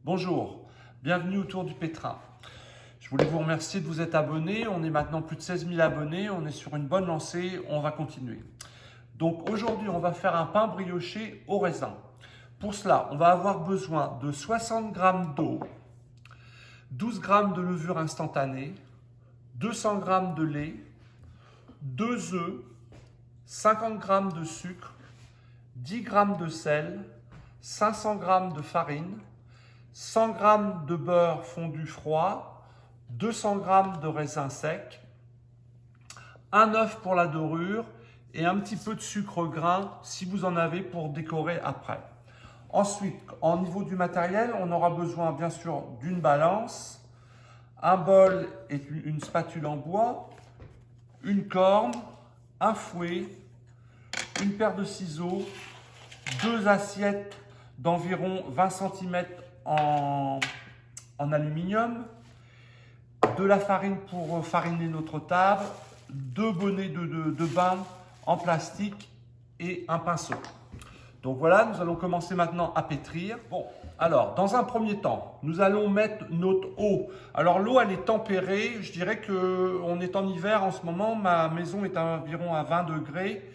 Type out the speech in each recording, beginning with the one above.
Bonjour, bienvenue autour du pétrin. Je voulais vous remercier de vous être abonné. On est maintenant plus de 16 000 abonnés, on est sur une bonne lancée, on va continuer. Donc aujourd'hui, on va faire un pain brioché au raisin. Pour cela, on va avoir besoin de 60 g d'eau, 12 g de levure instantanée, 200 g de lait, 2 œufs, 50 g de sucre, 10 g de sel, 500 g de farine, 100 g de beurre fondu froid, 200 g de raisin sec, un œuf pour la dorure et un petit peu de sucre grain si vous en avez pour décorer après. Ensuite, au niveau du matériel, on aura besoin bien sûr d'une balance, un bol et une spatule en bois, une corne, un fouet, une paire de ciseaux, 2 assiettes d'environ 20 cm en aluminium, de la farine pour fariner notre table, 2 bonnets de bain en plastique et un pinceau. Donc voilà, nous allons commencer maintenant à pétrir. Bon, alors, dans un premier temps, nous allons mettre notre eau. Alors l'eau, elle est tempérée. Je dirais qu'on est en hiver en ce moment. Ma maison est environ à 20 degrés.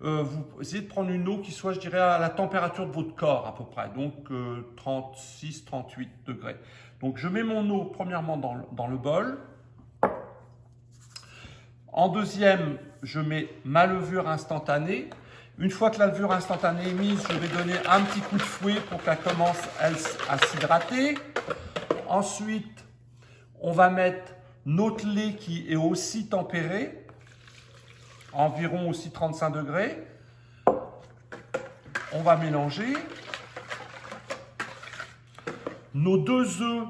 Vous essayez de prendre une eau qui soit, je dirais, à la température de votre corps à peu près. Donc 36, 38 degrés. Donc je mets mon eau premièrement dans le bol. En deuxième, je mets ma levure instantanée. Une fois que la levure instantanée est mise, je vais donner un petit coup de fouet pour qu'elle commence à s'hydrater. Ensuite, on va mettre notre lait qui est aussi tempéré, environ aussi 35 degrés. On va mélanger. Nos 2 œufs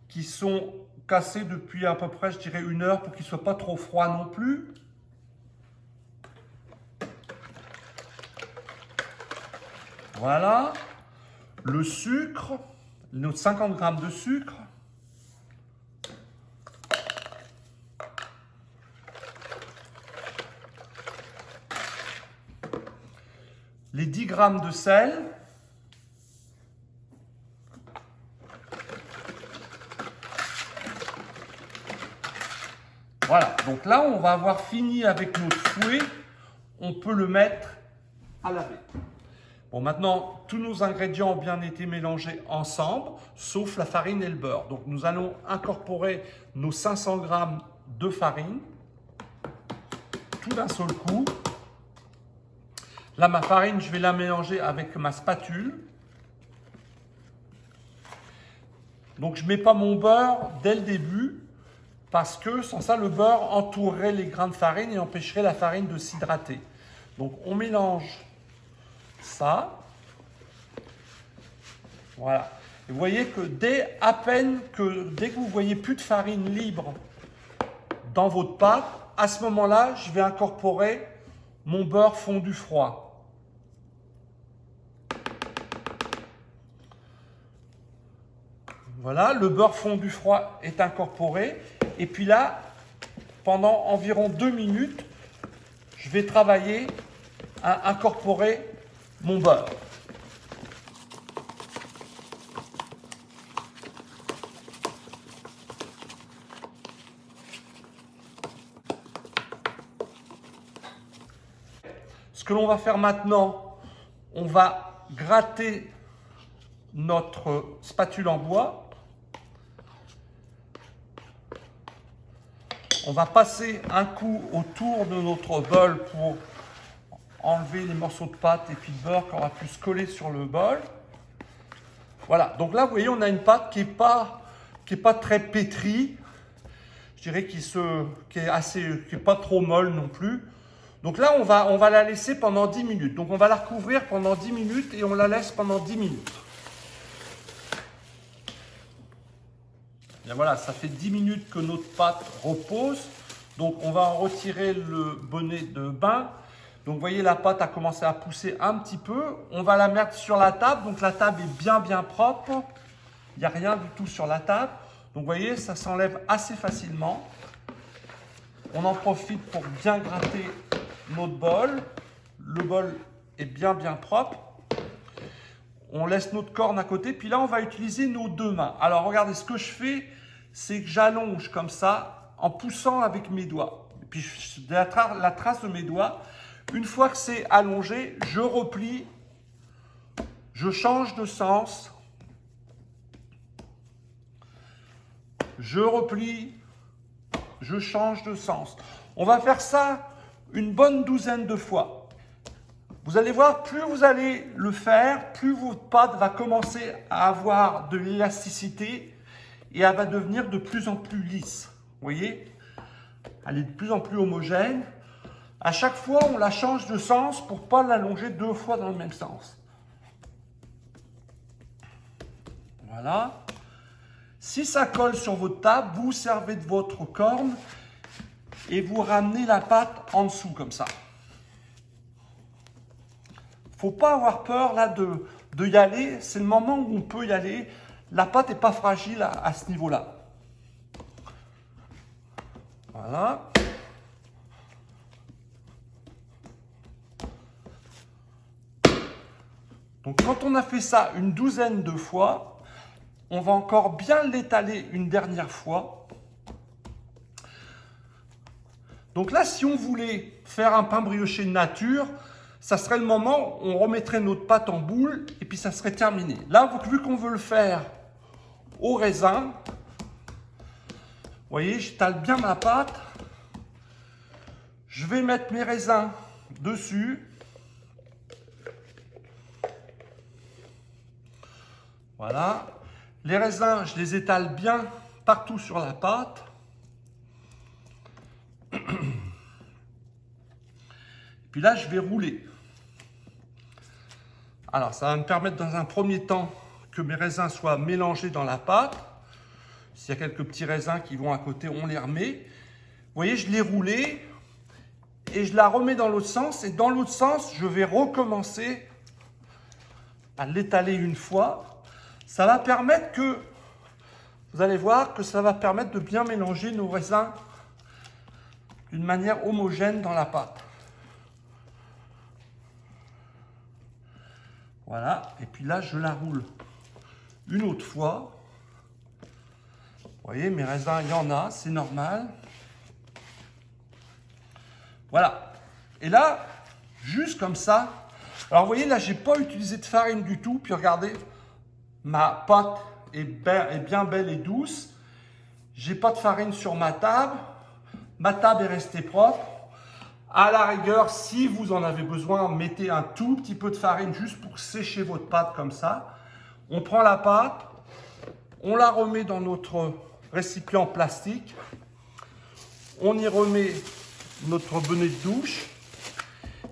qui sont cassés depuis à peu près, je dirais, 1 heure pour qu'ils ne soient pas trop froids non plus. Voilà, le sucre, nos 50 g de sucre, les 10 g de sel, voilà, donc là on va avoir fini avec notre fouet, on peut le mettre à laver. Bon, maintenant, tous nos ingrédients ont bien été mélangés ensemble, sauf la farine et le beurre. Donc, nous allons incorporer nos 500 g de farine, tout d'un seul coup. Là, ma farine, je vais la mélanger avec ma spatule. Donc, je ne mets pas mon beurre dès le début, parce que sans ça, le beurre entourerait les grains de farine et empêcherait la farine de s'hydrater. Donc, on mélange ça. Voilà. Et vous voyez que dès que vous voyez plus de farine libre dans votre pâte, à ce moment-là, je vais incorporer mon beurre fondu froid. Voilà, le beurre fondu froid est incorporé. Et puis là, pendant environ 2 minutes, je vais travailler à incorporer mon beurre. Ce que l'on va faire maintenant, on va gratter notre spatule en bois. On va passer un coup autour de notre bol pour enlever les morceaux de pâte et puis de beurre qui aura pu se coller sur le bol. Voilà, donc là, vous voyez, on a une pâte qui est pas très pétrie. Je dirais qui est pas trop molle non plus. Donc là, on va la laisser pendant 10 minutes. Donc on va la recouvrir pendant 10 minutes et on la laisse pendant 10 minutes. Bien voilà, ça fait 10 minutes que notre pâte repose. Donc on va en retirer le bonnet de bain. Donc vous voyez, la pâte a commencé à pousser un petit peu. On va la mettre sur la table. Donc la table est bien propre. Il n'y a rien du tout sur la table. Donc vous voyez, ça s'enlève assez facilement. On en profite pour bien gratter notre bol. Le bol est bien propre. On laisse notre corne à côté, puis là, on va utiliser nos deux mains. Alors, regardez, ce que je fais, c'est que j'allonge comme ça, en poussant avec mes doigts. Et puis, la trace de mes doigts, une fois que c'est allongé, je replie, je change de sens, je replie, je change de sens. On va faire ça une bonne douzaine de fois. Vous allez voir, plus vous allez le faire, plus votre pâte va commencer à avoir de l'élasticité et elle va devenir de plus en plus lisse. Vous voyez? Elle est de plus en plus homogène. À chaque fois, on la change de sens pour ne pas l'allonger deux fois dans le même sens. Voilà. Si ça colle sur votre table, vous servez de votre corne et vous ramenez la pâte en dessous comme ça. Il ne faut pas avoir peur là de y aller. C'est le moment où on peut y aller. La pâte n'est pas fragile à ce niveau-là. Voilà. Donc quand on a fait ça une douzaine de fois, on va encore bien l'étaler une dernière fois. Donc là, si on voulait faire un pain brioché nature, ça serait le moment où on remettrait notre pâte en boule et puis ça serait terminé. Là, vu qu'on veut le faire au raisin, vous voyez, j'étale bien ma pâte. Je vais mettre mes raisins dessus. Voilà. Les raisins, je les étale bien partout sur la pâte. Puis là, je vais rouler. Alors, ça va me permettre dans un premier temps que mes raisins soient mélangés dans la pâte. S'il y a quelques petits raisins qui vont à côté, on les remet. Vous voyez, je l'ai roulé et je la remets dans l'autre sens. Et dans l'autre sens, je vais recommencer à l'étaler une fois. Ça va permettre que, vous allez voir que ça va permettre de bien mélanger nos raisins d'une manière homogène dans la pâte. Voilà, et puis là, je la roule une autre fois. Vous voyez, mes raisins, il y en a, c'est normal. Voilà. Et là, juste comme ça. Alors, vous voyez, là, je n'ai pas utilisé de farine du tout. Puis regardez, ma pâte est bien belle et douce. J'ai pas de farine sur ma table. Ma table est restée propre. À la rigueur, si vous en avez besoin, mettez un tout petit peu de farine juste pour sécher votre pâte comme ça. On prend la pâte, on la remet dans notre récipient plastique. On y remet notre bonnet de douche.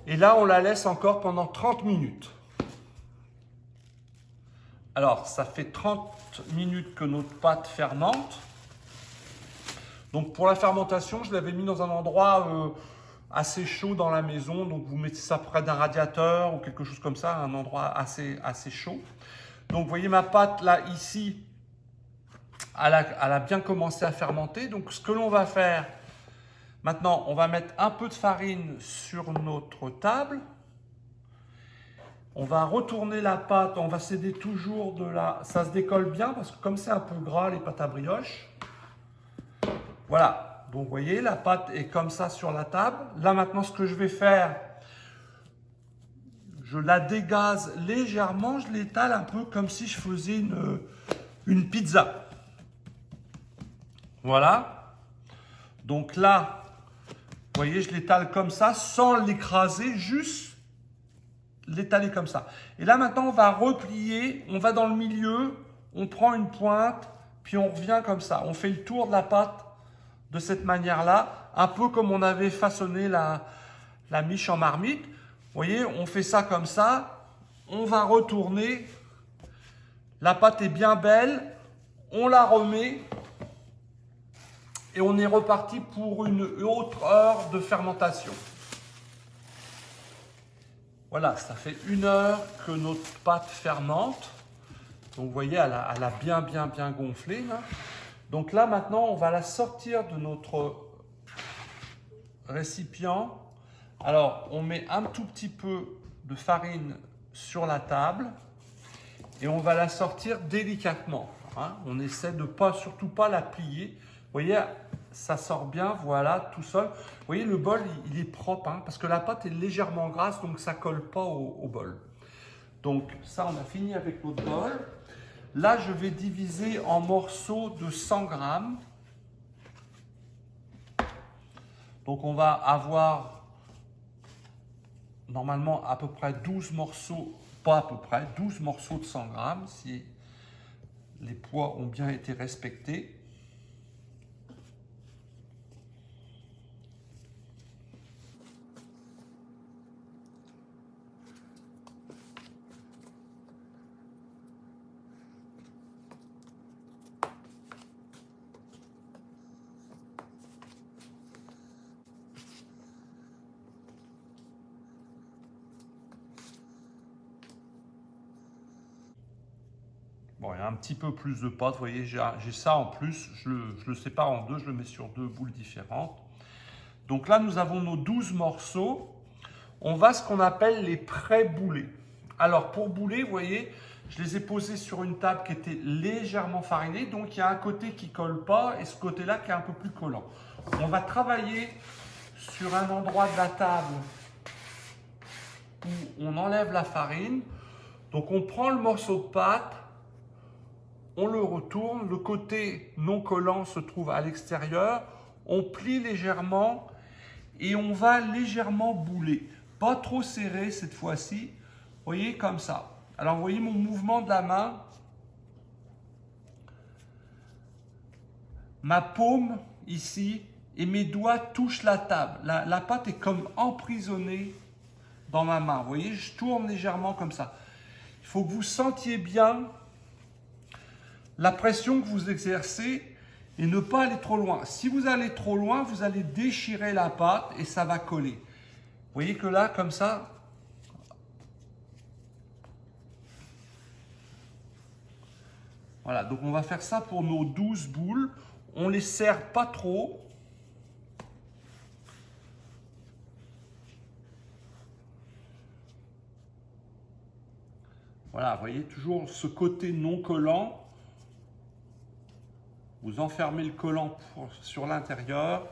Et là, on la laisse encore pendant 30 minutes. Alors, ça fait 30 minutes que notre pâte fermente. Donc, pour la fermentation, je l'avais mis dans un endroit assez chaud dans la maison. Donc, vous mettez ça près d'un radiateur ou quelque chose comme ça, un endroit assez chaud. Donc, vous voyez ma pâte là, ici, elle a bien commencé à fermenter. Donc, ce que l'on va faire, maintenant, on va mettre un peu de farine sur notre table. On va retourner la pâte, on va s'aider toujours de la... Ça se décolle bien parce que comme c'est un peu gras, les pâtes à brioche. Voilà. Donc, vous voyez, la pâte est comme ça sur la table. Là, maintenant, ce que je vais faire, je la dégaze légèrement. Je l'étale un peu comme si je faisais une pizza. Voilà. Donc là, vous voyez, je l'étale comme ça, sans l'écraser, juste l'étaler comme ça. Et là, maintenant, on va replier. On va dans le milieu, on prend une pointe, puis on revient comme ça. On fait le tour de la pâte de cette manière-là, un peu comme on avait façonné la miche en marmite. Vous voyez, on fait ça comme ça. On va retourner. La pâte est bien belle. On la remet. Et on est reparti pour une autre heure de fermentation. Voilà, ça fait 1 heure que notre pâte fermente. Donc, vous voyez, elle a bien gonflé, là. Donc là, maintenant, on va la sortir de notre récipient. Alors, on met un tout petit peu de farine sur la table. et on va la sortir délicatement. Hein. On essaie de surtout pas la plier. Vous voyez, ça sort bien, voilà, tout seul. Vous voyez, le bol, il est propre, hein, parce que la pâte est légèrement grasse, donc ça colle pas au bol. Donc ça, on a fini avec notre bol. Là, je vais diviser en morceaux de 100 grammes. Donc on va avoir normalement à peu près 12 morceaux, pas à peu près, 12 morceaux de 100 grammes, si les poids ont bien été respectés. Bon, il y a un petit peu plus de pâte, vous voyez, j'ai ça en plus, je le sépare en deux, je le mets sur deux boules différentes. Donc là, nous avons nos 12 morceaux. On va ce qu'on appelle les pré-boulés. Alors, pour bouler, vous voyez, je les ai posés sur une table qui était légèrement farinée. Donc, il y a un côté qui ne colle pas et ce côté-là qui est un peu plus collant. On va travailler sur un endroit de la table où on enlève la farine. Donc, on prend le morceau de pâte, on le retourne. Le côté non collant se trouve à l'extérieur. On plie légèrement et on va légèrement bouler. Pas trop serré cette fois-ci. Vous voyez, comme ça. Alors, vous voyez mon mouvement de la main. Ma paume, ici, et mes doigts touchent la table. La pâte est comme emprisonnée dans ma main. Vous voyez, je tourne légèrement comme ça. Il faut que vous sentiez bien la pression que vous exercez et ne pas aller trop loin. Si vous allez trop loin, vous allez déchirer la pâte et ça va coller. Vous voyez que là, comme ça, voilà, donc on va faire ça pour nos 12 boules. On ne les serre pas trop. Voilà, vous voyez, toujours ce côté non collant. Vous enfermez le collant sur l'intérieur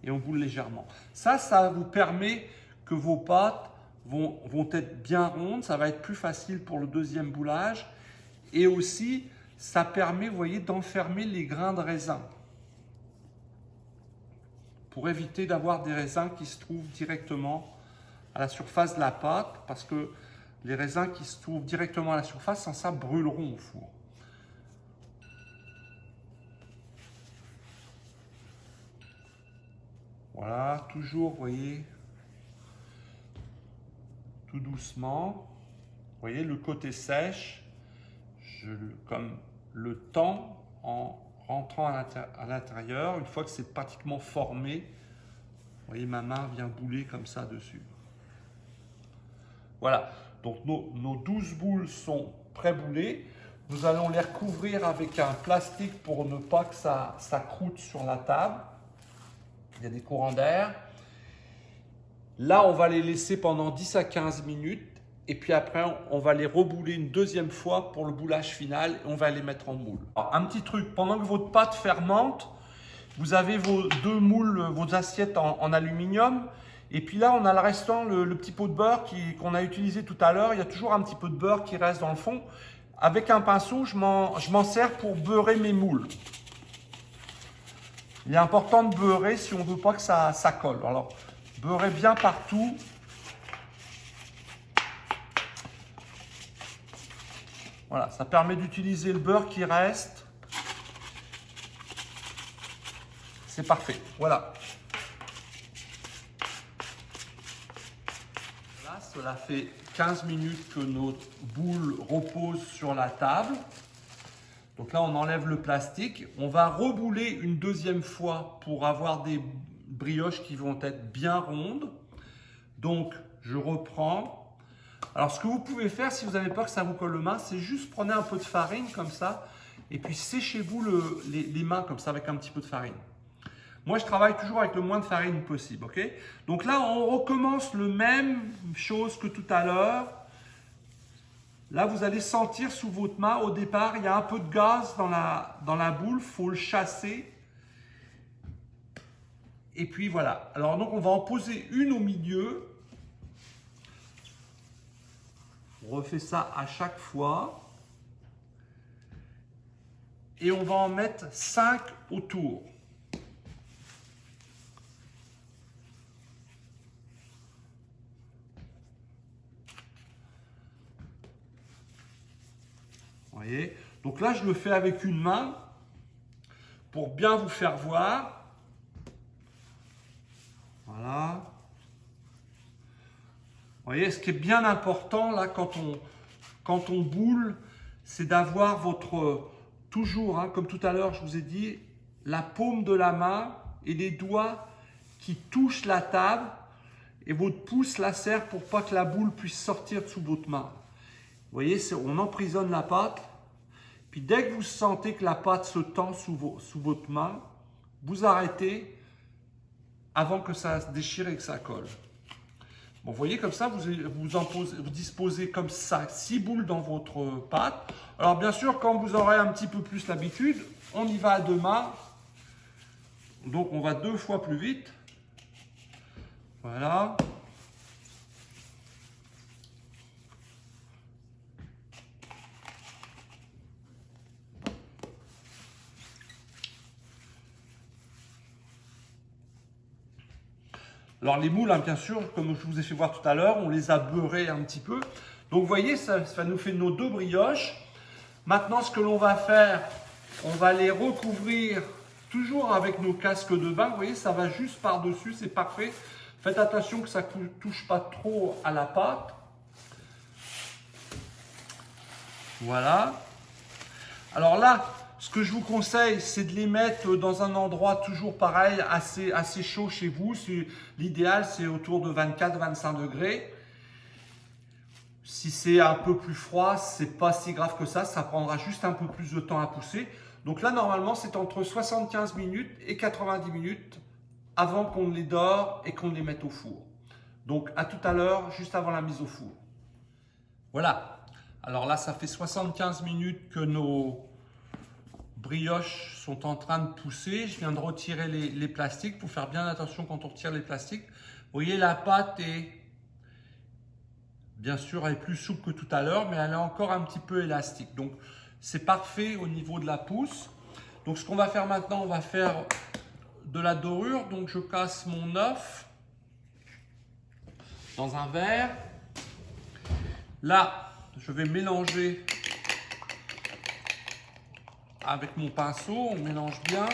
et on boule légèrement. Ça vous permet que vos pâtes vont être bien rondes. Ça va être plus facile pour le deuxième boulage. Et aussi, ça permet, vous voyez, d'enfermer les grains de raisin. Pour éviter d'avoir des raisins qui se trouvent directement à la surface de la pâte. Parce que les raisins qui se trouvent directement à la surface, sans ça, brûleront au four. Voilà, toujours, vous voyez, tout doucement. Vous voyez, le côté sèche, comme le temps en rentrant à l'intérieur, une fois que c'est pratiquement formé, vous voyez, ma main vient bouler comme ça dessus. Voilà, donc nos 12 boules sont pré-boulées. Nous allons les recouvrir avec un plastique pour ne pas que ça croûte sur la table. Il y a des courants d'air. Là, on va les laisser pendant 10 à 15 minutes. Et puis après, on va les rebouler une deuxième fois pour le boulage final. Et on va les mettre en moule. Alors, un petit truc, pendant que votre pâte fermente, vous avez vos deux moules, vos assiettes en aluminium. Et puis là, on a le restant, le petit pot de beurre qu'on a utilisé tout à l'heure. Il y a toujours un petit peu de beurre qui reste dans le fond. Avec un pinceau, je m'en sers pour beurrer mes moules. Il est important de beurrer si on ne veut pas que ça colle. Alors, beurrez bien partout. Voilà, ça permet d'utiliser le beurre qui reste. C'est parfait. Voilà. Là, cela fait 15 minutes que notre boule repose sur la table. Donc là, on enlève le plastique. On va rebouler une deuxième fois pour avoir des brioches qui vont être bien rondes. Donc, je reprends. Alors, ce que vous pouvez faire, si vous avez peur que ça vous colle aux mains, c'est juste prenez un peu de farine comme ça et puis séchez-vous les mains comme ça avec un petit peu de farine. Moi, je travaille toujours avec le moins de farine possible. Ok? Donc là, on recommence le même chose que tout à l'heure. Là, vous allez sentir sous votre main, au départ, il y a un peu de gaz dans la boule, il faut le chasser. Et puis voilà. Alors donc, on va en poser une au milieu. On refait ça à chaque fois. Et on va en mettre 5 autour. Vous voyez? Donc là, je le fais avec une main pour bien vous faire voir. Voilà. Vous voyez, ce qui est bien important là quand on boule, c'est d'avoir votre, toujours, hein, comme tout à l'heure je vous ai dit, la paume de la main et les doigts qui touchent la table et votre pouce la serre pour pas que la boule puisse sortir de sous votre main. Vous voyez, on emprisonne la pâte. Puis dès que vous sentez que la pâte se tend sous votre main, vous arrêtez avant que ça se déchire et que ça colle. Bon, vous voyez, comme ça, vous disposez comme ça 6 boules dans votre pâte. Alors bien sûr, quand vous aurez un petit peu plus l'habitude, on y va à 2 mains. Donc on va 2 fois plus vite. Voilà. Alors les moules, hein, bien sûr, comme je vous ai fait voir tout à l'heure, on les a beurrés un petit peu. Donc vous voyez, ça nous fait nos 2 brioches. Maintenant, ce que l'on va faire, on va les recouvrir toujours avec nos casques de bain. Vous voyez, ça va juste par-dessus, c'est parfait. Faites attention que ça ne touche pas trop à la pâte. Voilà. Alors là, ce que je vous conseille, c'est de les mettre dans un endroit toujours pareil, assez chaud chez vous. L'idéal, c'est autour de 24-25 degrés. Si c'est un peu plus froid, c'est pas si grave que ça prendra juste un peu plus de temps à pousser. Donc là, normalement, c'est entre 75 minutes et 90 minutes avant qu'on les dore et qu'on les mette au four. Donc à tout à l'heure, juste avant la mise au four. Voilà. Alors là, ça fait 75 minutes que nos brioches sont en train de pousser. Je viens de retirer les plastiques. Il faut faire bien attention quand on retire les plastiques. Vous voyez, la pâte est, bien sûr, elle est plus souple que tout à l'heure, mais elle est encore un petit peu élastique. Donc, c'est parfait au niveau de la pousse. Donc, ce qu'on va faire maintenant, on va faire de la dorure. Donc, je casse mon œuf dans un verre. Là, je vais mélanger avec mon pinceau. On mélange bien.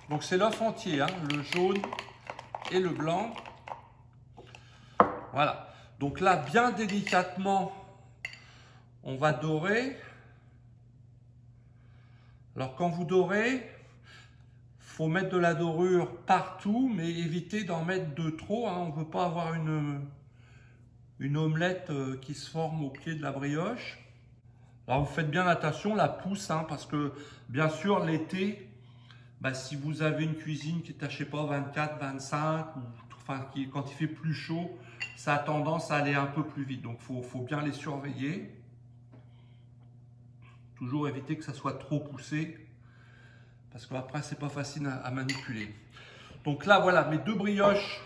Donc, c'est l'œuf entier, hein, le jaune et le blanc. Voilà. Donc là, bien délicatement, on va dorer. Alors quand vous dorez, il faut mettre de la dorure partout, mais évitez d'en mettre de trop, hein. On ne veut pas avoir une omelette qui se forme au pied de la brioche. Alors vous faites bien attention, la pousse, hein, parce que bien sûr l'été, si vous avez une cuisine qui est à, je sais pas, 24, 25, enfin, quand il fait plus chaud, ça a tendance à aller un peu plus vite. Donc il faut bien les surveiller. Toujours éviter que ça soit trop poussé, parce qu'après c'est pas facile à manipuler. Donc là voilà, mes 2 brioches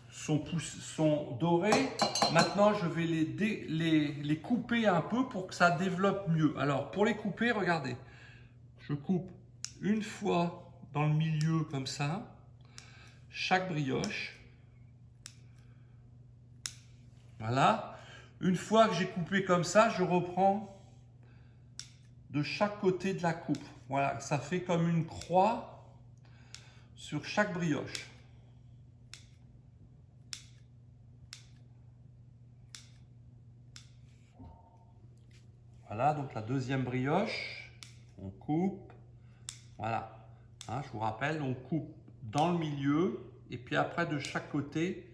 sont dorées. Maintenant je vais les couper un peu pour que ça développe mieux. Alors pour les couper, regardez, je coupe une fois dans le milieu comme ça, chaque brioche. Voilà. Une fois que j'ai coupé comme ça, je reprends de chaque côté de la coupe. Voilà, ça fait comme une croix sur chaque brioche. Voilà, donc la deuxième brioche, on coupe. Voilà, hein, je vous rappelle, on coupe dans le milieu et puis après de chaque côté,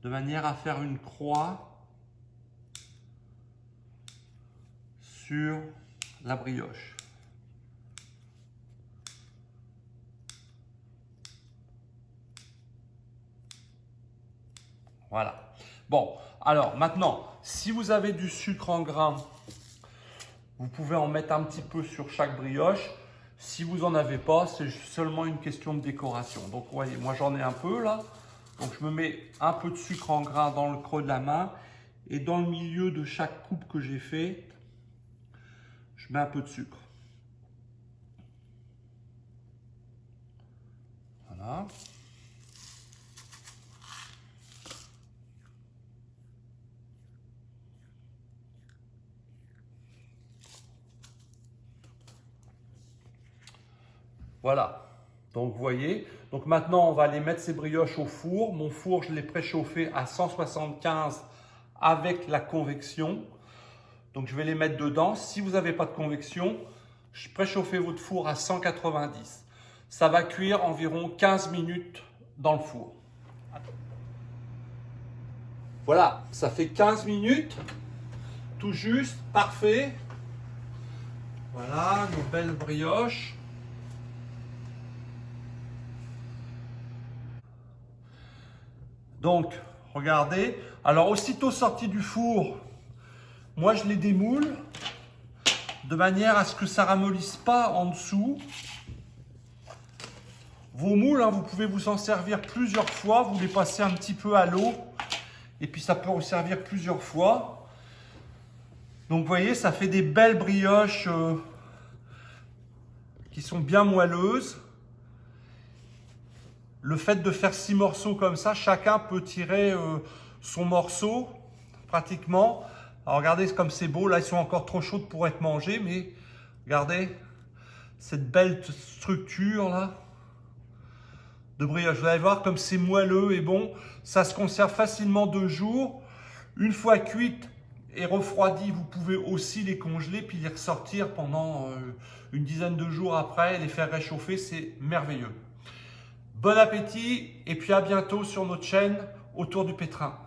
de manière à faire une croix sur la brioche. Voilà. Bon, alors maintenant, si vous avez du sucre en grains, vous pouvez en mettre un petit peu sur chaque brioche. Si vous n'en avez pas, c'est seulement une question de décoration. Donc, vous voyez, moi j'en ai un peu là. Donc, je me mets un peu de sucre en grains dans le creux de la main. Et dans le milieu de chaque coupe que j'ai fait, je mets un peu de sucre. Voilà. Voilà, donc vous voyez, donc maintenant on va aller mettre ces brioches au four. Mon four, je l'ai préchauffé à 175 avec la convection. Donc je vais les mettre dedans. Si vous n'avez pas de convection, préchauffez votre four à 190. Ça va cuire environ 15 minutes dans le four. Voilà, ça fait 15 minutes, tout juste, parfait. Voilà, nos belles brioches. Donc, regardez. Alors, aussitôt sorti du four, moi, je les démoule de manière à ce que ça ne ramollisse pas en dessous. Vos moules, hein, vous pouvez vous en servir plusieurs fois. Vous les passez un petit peu à l'eau. Et puis, ça peut vous servir plusieurs fois. Donc, vous voyez, ça fait des belles brioches qui sont bien moelleuses. Le fait de faire 6 morceaux comme ça, chacun peut tirer son morceau pratiquement. Alors regardez comme c'est beau, là ils sont encore trop chauds pour être mangés, mais regardez cette belle structure là de brioche. Vous allez voir comme c'est moelleux et bon, ça se conserve facilement 2 jours. Une fois cuite et refroidie, vous pouvez aussi les congeler puis les ressortir pendant une dizaine de jours après, les faire réchauffer, c'est merveilleux. Bon appétit et puis à bientôt sur notre chaîne Autour du Pétrin.